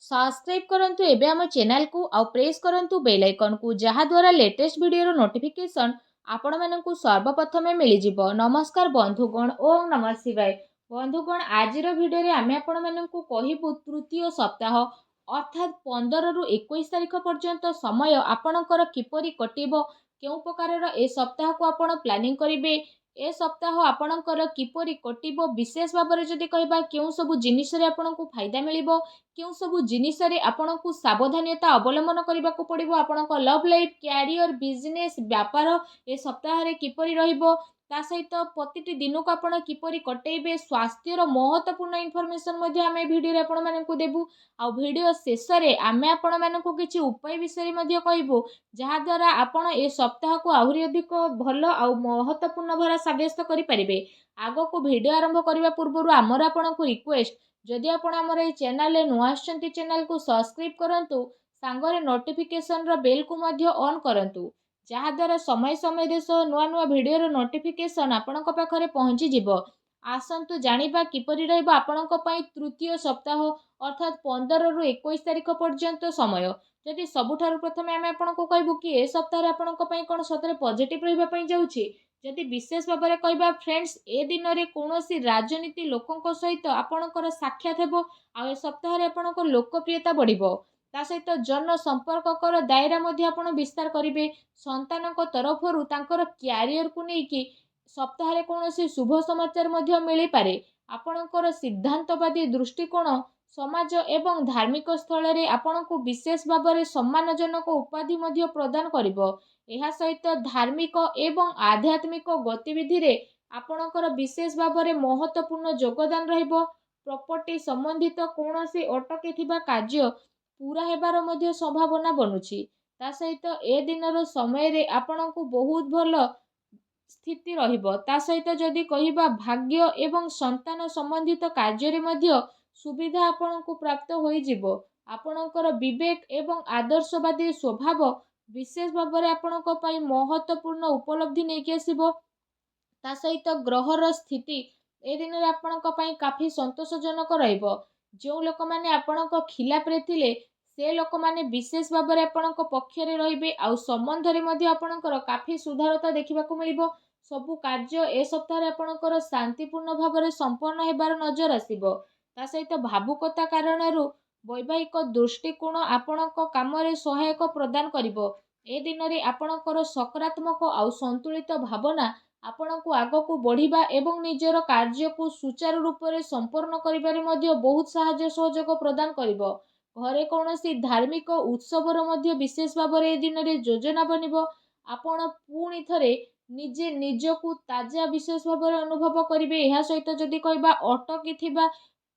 Subscribe करंतु एबे हम चैनल को आउ प्रेस करंतु बेल आइकन को जहा द्वारा लेटेस्ट वीडियो नोटिफिकेशन आपण मानकु सर्वप्रथमे मिली जिवो। नमस्कार बंधुगण, ओम नमः शिवाय। बंधुगण, आजिर वीडियो रे आमे आपण मानकु कहिबु तृतीय सप्ताह अर्थात 15 रु 21 तारिख पर्यंत समय आपणकर किपरि कटिबो, केउ प्रकारर ए सप्ताह को आपण प्लानिंग करिवे, ए सप्ताह आपणकर किपरि कटिबो, विशेष भाବରେ जदि कहबा केउ सब जिनिस रे आपणकु फायदा मिलिबो, केउ सब जिनिस रे आपणकु सावधानता अवलंबन करबाकू पड़िबो, आपणक लव लाइफ, कैरियर, बिजनेस, व्यापार ए सप्ताह रे किपरि रहिबो, ता सहित प्रतिटी दिन को आपण किपरि कटेइबे, स्वास्थ्यर महत्वपूर्ण इनफॉरमेशन मध्ये आमे वीडियो रे आपण मानकु देबु। आ वीडियो शेष रे आमे आपण मानकु किछि उपाय विषय मध्ये कहबो, जहा द्वारा आपण ए सप्ताह को आहुरी अधिक भलो आ महत्वपूर्ण भरा साब्यस्त करि परिबे। आगो को वीडियो आरंभ करबा पूर्वरु हमर आपणकु रिक्वेस्ट, जदि आपण हमर ए चैनल रे नुआ आछंती चैनल को सब्सक्राइब करंतु, सांगरे नोटिफिकेशन रो बेल को मध्ये ऑन करंतु, जहा द्वारा समय समय देश नुआ नुआ वीडियो रो नोटिफिकेशन आपणक पाखरे पहुंची जिवो। आसंतु जानिबा किपरि रहइबो आपणक पई तृतीय सप्ताह अर्थात 15 रु 21 तारिख पर्यंत समय। जदि सबुठारु प्रथमे आमे आपणको कहबु कि ए सप्ताह रे आपणक पई कोन सतरे पॉजिटिव रहिबा पई जाउछि। जदि विशेष भाବରେ कहबा फ्रेंड्स, ए दिन रे कोनोसी राजनीति लोकंक सहित आपणकर साक्षात हेबो, आ ए सप्ताह रे आपणक लोकप्रियता बढ़िबो। ता सहित जन संपर्ककर दायरा मध्ये आपण विस्तार करिवे। संतानक तरफरु तांकर कैरियर को नै कि सप्ताह रे कोनोसी शुभ समाचार मध्ये मिली पारे। आपणकर सिद्धांतवादी दृष्टिकोण समाज एवं धार्मिक स्थल रे आपणको विशेष भाବରେ सम्मानजनक उपाधि मध्ये प्रदान करिवो। एहा सहित धार्मिक एवं आध्यात्मिक गतिविधि रे आपणकर विशेष भाବରେ महत्वपूर्ण योगदान रहिबो। प्रॉपर्टी संबंधित कोनोसी अटकी थिबा कार्य पूरा हेबार मध्ये संभावना बनुछि। ता सहित ए दिनर समय रे आपणको बहुत भलो स्थिति रहिबो। ता सहित जदि कहिबा भाग्य एवं संतान संबंधित कार्य रे मध्ये सुविधा आपणको प्राप्त होई जिवो। आपणकर विवेक एवं आदर्शवादी स्वभाव विशेष भाବରେ आपणको पई महत्वपूर्ण उपलब्धि नै कि आसीबो। ता सहित ग्रहर स्थिति ए दिन रे आपणक पई काफी संतोषजनक रहिबो। जो लोक माने आपणक खिलाफ रे थिले से लोक माने विशेष भाବରେ आपणक पक्ष रे रहिबे, आ संबंध रे मध्ये आपणकर काफी सुधारता देखिबाकू मिलिबो। सबु कार्य ए सप्ताह रे आपणकर शांतिपूर्ण भाବରେ संपन्न हेबार नजर आसीबो। ता सहित भावुकता कारणरू वैवाहिक दृष्टिकोण आपणक काम रे सहायक प्रदान करिवो। ए दिन रे आपणकर सकारात्मक आ संतुलित भावना आपणको आगको बढ़िबा एवं निजर कार्य को सुचारू रूप रे संपन्न करिबारे मध्ये बहुत सहाय्य सहयोग प्रदान करिवो। घरे कोनोसी धार्मिक उत्सवर मध्ये विशेष भाବରେ ए दिन रे योजना बनिबो। आपण पुणी थरे निजे निजकु ताजा विशेष भाବରେ अनुभव करिवे। एहा सहित जदि कहबा अटकी थिबा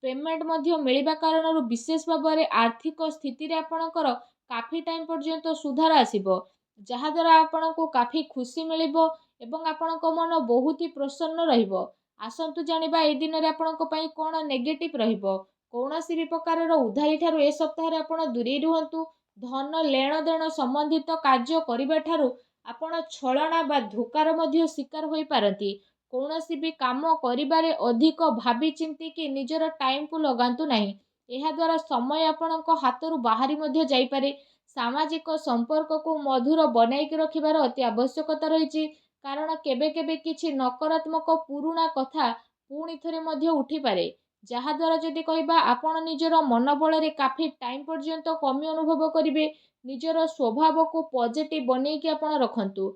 पेमेंट मध्ये मिलिबा कारणरू विशेष भाବରେ आर्थिक स्थिति रे आपणकर काफी टाइम पर्यंत सुधार आसीबो, जहा द्वारा आपणको काफी खुशी मिलिबो एवं आपणक मन बहुत ही प्रसन्न रहिबो। आसंतु जानिबा ए दिन रे आपणक पई कोन नेगेटिव रहिबो। कोनोसी भी प्रकारर उधारी ठारू ए सप्ताह रे आपण दूरी रुहंतु। धन लेण देण संबंधित कार्य करिबा ठारू आपण छलना बा धोकार मध्ये शिकार होई पारंती। कोनोसी भी काम करिबारे अधिक भाबी चिंती कि निजर टाइम को लगांतु नाही। एहा द्वारा समय आपणक हातरू बाहरी मध्ये जाई पारे। सामाजिक संपर्क को मधुर बनाई के रखिबार अति आवश्यकता रहिछि, कारण केबे केबे किछि नकारात्मक पुरुणा कथा पुणी थरे मध्ये उठी पारे, जहा द्वारा जदि कहबा आपण निजर मनोबल रे काफी टाइम पर्यंत कमी अनुभव करिवे। निजर स्वभाव को पॉजिटिव बनै कि आपण रखंतु।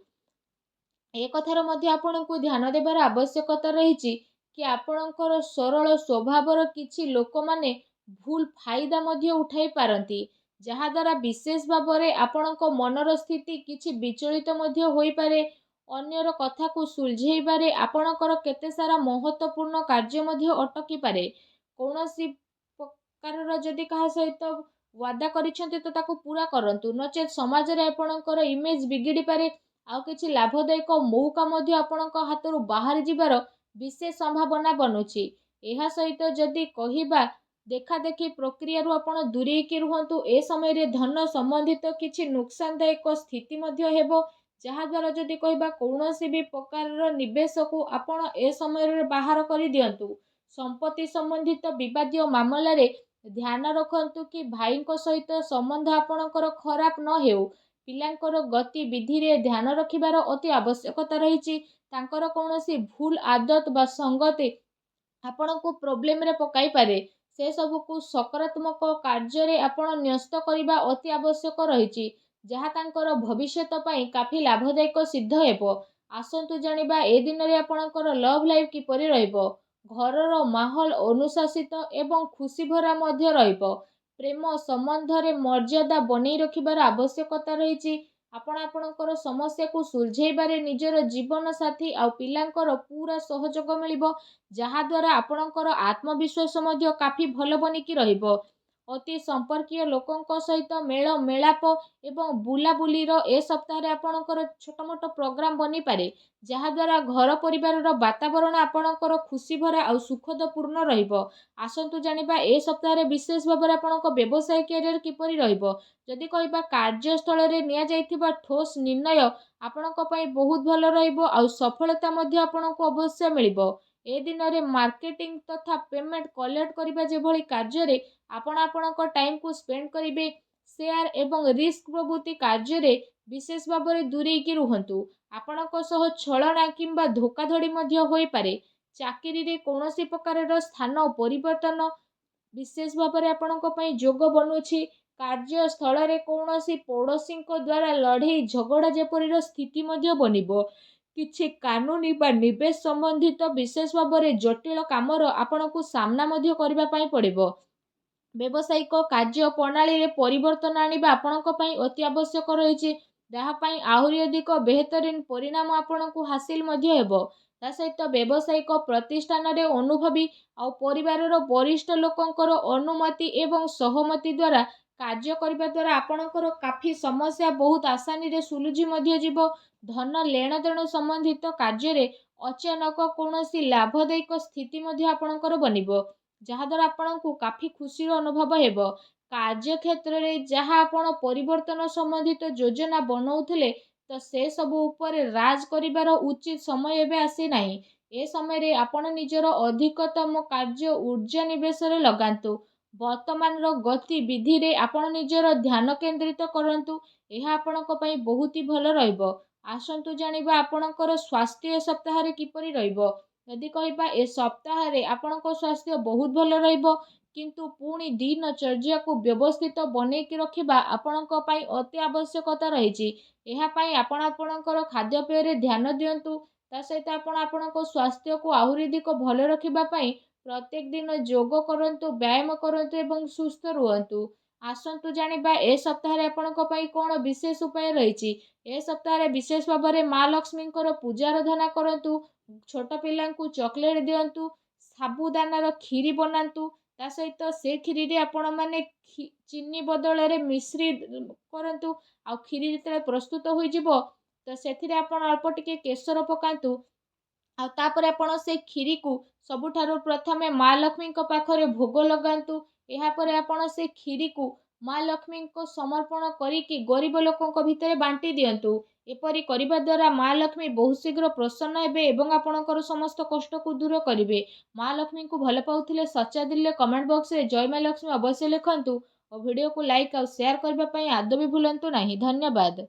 ए कथार मध्ये आपणको ध्यान देबार आवश्यकता रहिछि कि आपणकर सरल स्वभावर किछि लोक माने भूल फायदा मध्ये उठाई पारंती, जहा द्वारा विशेष भाବରେ आपणक मनर स्थिति किछि विचलित मध्ये होई पारे। अन्यर कथा को सुलझेइबारे आपणकर केते सारा महत्वपूर्ण कार्य मध्ये अटकी पारे। कोनोसी प्रकारर जदि कहा सहित वादा करिसेंती तो ताको पूरा करंतु, नचेत समाज रे आपणकर इमेज बिगिड़ी पारे। आउ किछि लाभदायक मौका मध्ये आपणक हातरू बाहर जिबार विशेष संभावना बनुछि। एहा सहित जदि कहिबा देखा देखी प्रक्रिया रु आपण दूरी के रुहंतु। ए समय रे धन संबंधित किछि नुकसानदायक स्थिति मध्ये हेबो, जहा द्वारा जदि कहबा कोनोसी भी प्रकारर निवेश को आपण ए समय रे बाहर करि दियंतु। संपत्ति संबंधित विवादीय मामला रे ଧ୍ୟାନ ରଖନ୍ତୁ କି ଭାଇଙ୍କ ସହିତ ସମ୍ବନ୍ଧ ଆପଣଙ୍କର ଖରାପ ନ ହେଉ। ପିଲାଙ୍କର ଗତିବିଧିରେ ଧ୍ୟାନ ରଖିବାର ଅତି ଆବଶ୍ୟକତା ରହିଛି। ତାଙ୍କର କୌଣସି ଭୁଲ ଆଦତ ବା ସଙ୍ଗତି ଆପଣଙ୍କୁ ପ୍ରୋବ୍ଲେମରେ ପକାଇପାରେ। ସେସବୁକୁ ସକାରାତ୍ମକ କାର୍ଯ୍ୟରେ ଆପଣ ନ୍ୟସ୍ତ କରିବା ଅତି ଆବଶ୍ୟକ ରହିଛି, ଯାହା ତାଙ୍କର ଭବିଷ୍ୟତ ପାଇଁ କାଫି ଲାଭଦାୟକ ସିଦ୍ଧ ହେବ। ଆସନ୍ତୁ ଜାଣିବା ଏ ଦିନରେ ଆପଣଙ୍କର ଲଭ୍ ଲାଇଫ୍ କିପରି ରହିବ। ଘରର ମାହୋଲ ଅନୁଶାସିତ ଏବଂ ଖୁସିଭରା ମଧ୍ୟ ରହିବ। ପ୍ରେମ ସମ୍ବନ୍ଧରେ ମର୍ଯ୍ୟାଦା ବନେଇ ରଖିବାର ଆବଶ୍ୟକତା ରହିଛି। ଆପଣ ଆପଣଙ୍କର ସମସ୍ୟାକୁ ସୁଲଝେଇବାରେ ନିଜର ଜୀବନସାଥୀ ଆଉ ପିଲାଙ୍କର ପୁରା ସହଯୋଗ ମିଳିବ, ଯାହାଦ୍ୱାରା ଆପଣଙ୍କର ଆତ୍ମବିଶ୍ୱାସ ମଧ୍ୟ କାଫି ଭଲ ବନିକି ରହିବ। ଅତି ସମ୍ପର୍କୀୟ ଲୋକଙ୍କ ସହିତ ମେଳ ମେଳାପ ଏବଂ ବୁଲାବୁଲିର ଏ ସପ୍ତାହରେ ଆପଣଙ୍କର ଛୋଟ ମୋଟ ପ୍ରୋଗ୍ରାମ ବନିପାରେ, ଯାହାଦ୍ୱାରା ଘର ପରିବାରର ବାତାବରଣ ଆପଣଙ୍କର ଖୁସିଭରା ଆଉ ସୁଖଦପୂର୍ଣ୍ଣ ରହିବ। ଆସନ୍ତୁ ଜାଣିବା ଏ ସପ୍ତାହରେ ବିଶେଷ ଭାବରେ ଆପଣଙ୍କ ବ୍ୟବସାୟ କ୍ୟାରିୟର କିପରି ରହିବ। ଯଦି କହିବା କାର୍ଯ୍ୟସ୍ଥଳରେ ନିଆଯାଇଥିବା ଠୋସ୍ ନିର୍ଣ୍ଣୟ ଆପଣଙ୍କ ପାଇଁ ବହୁତ ଭଲ ରହିବ ଆଉ ସଫଳତା ମଧ୍ୟ ଆପଣଙ୍କୁ ଅବଶ୍ୟ ମିଳିବ। ଏ ଦିନରେ ମାର୍କେଟିଂ ତଥା ପେମେଣ୍ଟ କଲେକ୍ଟ କରିବା ଯେଭଳି କାର୍ଯ୍ୟରେ ଆପଣ ଆପଣଙ୍କ ଟାଇମକୁ ସ୍ପେଣ୍ଡ କରିବେ, ସେୟାର ଏବଂ ରିସ୍କ ପ୍ରଭୃତି କାର୍ଯ୍ୟରେ ବିଶେଷ ଭାବରେ ଦୂରେଇକି ରୁହନ୍ତୁ। ଆପଣଙ୍କ ସହ ଛଳନା କିମ୍ବା ଧୋକାଧଡ଼ି ମଧ୍ୟ ହୋଇପାରେ। ଚାକିରିରେ କୌଣସି ପ୍ରକାରର ସ୍ଥାନ ପରିବର୍ତ୍ତନ ବିଶେଷ ଭାବରେ ଆପଣଙ୍କ ପାଇଁ ଯୋଗ ବନୁଛି। କାର୍ଯ୍ୟସ୍ଥଳରେ କୌଣସି ପଡ଼ୋଶୀଙ୍କ ଦ୍ୱାରା ଲଢ଼େଇ ଝଗଡ଼ା ଯେପରିର ସ୍ଥିତି ମଧ୍ୟ ବନିବ। କିଛି କାନୁନି ବା ନିବେଶ ସମ୍ବନ୍ଧିତ ବିଶେଷ ଭାବରେ ଜଟିଳ କାମର ଆପଣଙ୍କୁ ସାମ୍ନା ମଧ୍ୟ କରିବା ପାଇଁ ପଡ଼ିବ। ବ୍ୟବସାୟିକ କାର୍ଯ୍ୟ ପ୍ରଣାଳୀରେ ପରିବର୍ତ୍ତନ ଆଣିବା ଆପଣଙ୍କ ପାଇଁ ଅତି ଆବଶ୍ୟକ ରହିଛି, ଯାହା ପାଇଁ ଆହୁରି ଅଧିକ ବେହତରିନ ପରିଣାମ ଆପଣଙ୍କୁ ହାସିଲ ମଧ୍ୟ ହେବ। ତା ସହିତ ବ୍ୟବସାୟିକ ପ୍ରତିଷ୍ଠାନରେ ଅନୁଭବୀ ଆଉ ପରିବାରର ବରିଷ୍ଠ ଲୋକଙ୍କର ଅନୁମତି ଏବଂ ସହମତି ଦ୍ୱାରା କାର୍ଯ୍ୟ କରିବା ଦ୍ୱାରା ଆପଣଙ୍କର କାଫି ସମସ୍ୟା ବହୁତ ଆସାନୀରେ ସୁଲଝି ମଧ୍ୟ ଯିବ। ଧନ ଲେଣଦେଣ ସମ୍ବନ୍ଧିତ କାର୍ଯ୍ୟରେ ଅଚାନକ କୌଣସି ଲାଭଦାୟକ ସ୍ଥିତି ମଧ୍ୟ ଆପଣଙ୍କର ବନିବ, ଯାହାଦ୍ୱାରା ଆପଣଙ୍କୁ କାଫି ଖୁସିର ଅନୁଭବ ହେବ। କାର୍ଯ୍ୟକ୍ଷେତ୍ରରେ ଯାହା ଆପଣ ପରିବର୍ତ୍ତନ ସମ୍ବନ୍ଧିତ ଯୋଜନା ବନଉଥିଲେ, ତ ସେସବୁ ଉପରେ ରାଜ କରିବାର ଉଚିତ ସମୟ ଏବେ ଆସିନାହିଁ। ଏ ସମୟରେ ଆପଣ ନିଜର ଅଧିକତମ କାର୍ଯ୍ୟ ଊର୍ଜା ନିବେଶରେ ଲଗାନ୍ତୁ। ବର୍ତ୍ତମାନର ଗତିବିଧିରେ ଆପଣ ନିଜର ଧ୍ୟାନ କେନ୍ଦ୍ରିତ କରନ୍ତୁ। ଏହା ଆପଣଙ୍କ ପାଇଁ ବହୁତ ହି ଭଲ ରହିବ। ଆସନ୍ତୁ ଜାଣିବା ଆପଣଙ୍କର ସ୍ୱାସ୍ଥ୍ୟ ଏ ସପ୍ତାହରେ କିପରି ରହିବ। ଯଦି କହିବା ଏ ସପ୍ତାହରେ ଆପଣଙ୍କ ସ୍ୱାସ୍ଥ୍ୟ ବହୁତ ଭଲ ରହିବ, କିନ୍ତୁ ପୁଣି ଦିନଚର୍ଯ୍ୟାକୁ ବ୍ୟବସ୍ଥିତ ବନେଇକି ରଖିବା ଆପଣଙ୍କ ପାଇଁ ଅତି ଆବଶ୍ୟକତା ରହିଛି। ଏହା ପାଇଁ ଆପଣ ଆପଣଙ୍କର ଖାଦ୍ୟପେୟରେ ଧ୍ୟାନ ଦିଅନ୍ତୁ। ତା ସହିତ ଆପଣ ଆପଣଙ୍କ ସ୍ୱାସ୍ଥ୍ୟକୁ ଆହୁରି ଅଧିକ ଭଲ ରଖିବା ପାଇଁ ପ୍ରତ୍ୟେକ ଦିନ ଯୋଗ କରନ୍ତୁ, ବ୍ୟାୟାମ କରନ୍ତୁ ଏବଂ ସୁସ୍ଥ ରୁହନ୍ତୁ। ଆସନ୍ତୁ ଜାଣିବା ଏ ସପ୍ତାହରେ ଆପଣଙ୍କ ପାଇଁ କ'ଣ ବିଶେଷ ଉପାୟ ରହିଛି। ଏ ସପ୍ତାହରେ ବିଶେଷ ଭାବରେ ମା ଲକ୍ଷ୍ମୀଙ୍କର ପୂଜା ଆରାଧନା କରନ୍ତୁ, ଛୋଟ ପିଲାଙ୍କୁ ଚକୋଲେଟ୍ ଦିଅନ୍ତୁ, ସାବୁଦାନାର କ୍ଷୀରି ବନାନ୍ତୁ। ତା ସହିତ ସେ କ୍ଷୀରିରେ ଆପଣମାନେ ଚିନି ବଦଳରେ ମିଶ୍ରି କରନ୍ତୁ। ଆଉ କ୍ଷୀରି ଯେତେବେଳେ ପ୍ରସ୍ତୁତ ହୋଇଯିବ, ତ ସେଥିରେ ଆପଣ ଅଳ୍ପ ଟିକେ କେଶର ପକାନ୍ତୁ। ଆଉ ତାପରେ ଆପଣ ସେ କ୍ଷୀରିକୁ ସବୁଠାରୁ ପ୍ରଥମେ ମା ଲକ୍ଷ୍ମୀଙ୍କ ପାଖରେ ଭୋଗ ଲଗାନ୍ତୁ। ଏହାପରେ ଆପଣ ସେ କ୍ଷୀରିକୁ ମା ଲକ୍ଷ୍ମୀଙ୍କ ସମର୍ପଣ କରିକି ଗରିବ ଲୋକଙ୍କ ଭିତରେ ବାଣ୍ଟି ଦିଅନ୍ତୁ। ଏପରି କରିବା ଦ୍ୱାରା ମା ଲକ୍ଷ୍ମୀ ବହୁତ ଶୀଘ୍ର ପ୍ରସନ୍ନ ହେବେ ଏବଂ ଆପଣଙ୍କର ସମସ୍ତ କଷ୍ଟକୁ ଦୂର କରିବେ। ମା ଲକ୍ଷ୍ମୀଙ୍କୁ ଭଲ ପାଉଥିଲେ ସଚ୍ଚା ଦିଲରେ କମେଣ୍ଟ ବକ୍ସରେ ଜୟ ମା ଲକ୍ଷ୍ମୀ ଅବଶ୍ୟ ଲେଖନ୍ତୁ ଓ ଭିଡ଼ିଓକୁ ଲାଇକ୍ ଆଉ ସେୟାର କରିବା ପାଇଁ ଆଦୌ ବି ଭୁଲନ୍ତୁ ନାହିଁ। ଧନ୍ୟବାଦ।